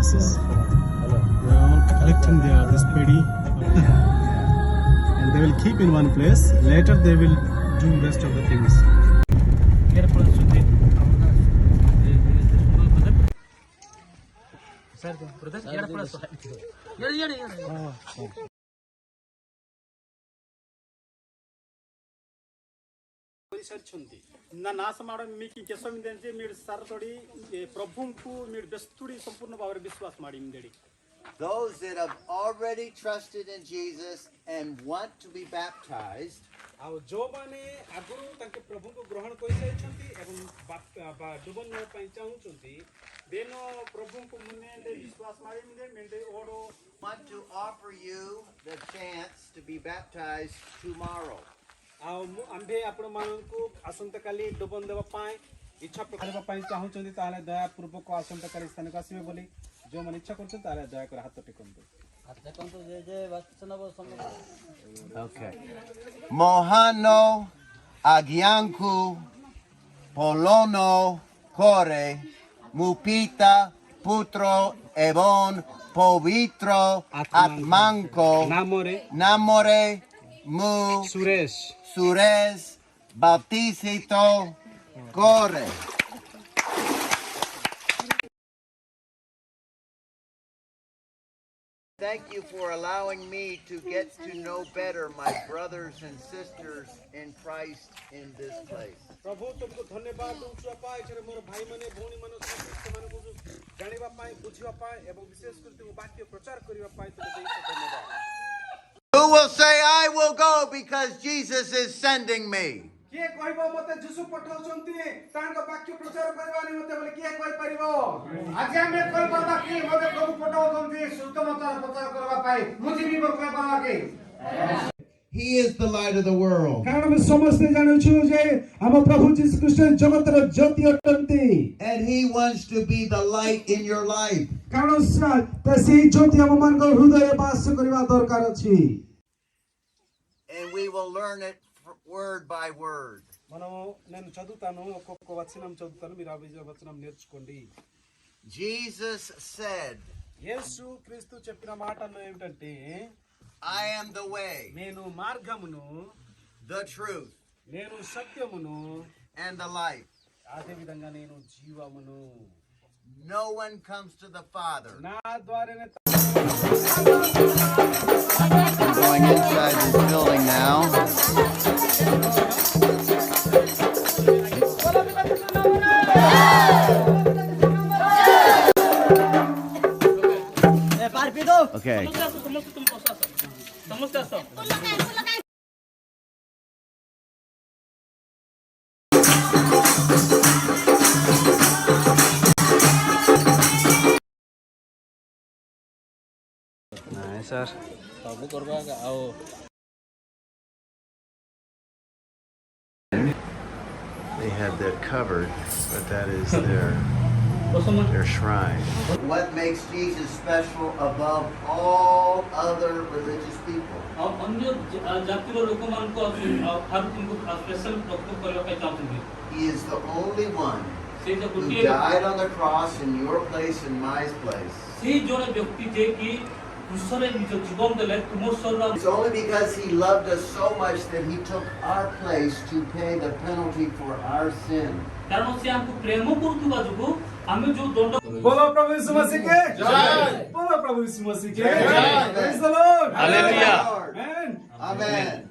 cases. They are all collecting this paddy and they will keep in one place. Later they will do rest of the things. Those that have already trusted in Jesus and want to be baptized, want to offer you the chance to be baptized tomorrow. इच्छा प्रकार ପାଇଁ ଚାହୁଁଛନ୍ତି ତାହେଲେ ଦୟା ପୂର୍ବକ ଆସନ୍ତାକାଲି ସ୍ଥାନକୁ ଆସିବେ ବୋଲି ଯେଉଁମାନେ ଇଚ୍ଛା କରୁଛନ୍ତି ତାହେଲେ ଦୟାକରି ହାତ ଟେକନ୍ତୁ Okay. Mohano Agianku Polono Kore Mupita Putro Evon Povitro Atmanko Namore Mu Sures Baptisito Kore. Thank you for allowing me to get to know better my brothers and sisters in Christ in this place. प्रभु तुमको धन्यवाद दूंछु अपा एछरे मोर भाई माने भौणी माने समस्त मानको जानिबा पाए बुझिबा पाए एवं विशेष करते वाक्य प्रचार करिबा पाए तुमको देश धन्यवाद. Who will say I will go because Jesus is sending me? किए कहबो मते यीशु पठाउछन्ती तांको वाक्य प्रचार करबा निमते बोले किए कहि परिबो आज हम कहि परबा कि मते प्रभु पठाउछन्ती शुद्ध मत प्रचार करबा पाए मुझे भी बोल परबा के. He is the light of the world. कारण हम समस्त जानु छु जे हम प्रभु यीशु ख्रीष्ट जगतर ज्योति अटन्ती. And he wants to be the light in your life. कारण तसी ज्योति हम मानको हृदय वास करबा दरकार अछि. And we will learn it word by word. Jesus said, I am the way, the truth, and the life. No one comes to the Father. I'm going inside this building now. Okay. Nice, sir. They have that covered, but that is their shrine. What makes Jesus special above all other religious people? He is the only one who died on the cross in your place and my place. It's only because he loved us so much that he took our place to pay the penalty for our sin. बोलो प्रभु यीशु मसीह के जय. बोलो प्रभु यीशु मसीह के जय. Praise the Lord. Hallelujah. Amen. Amen.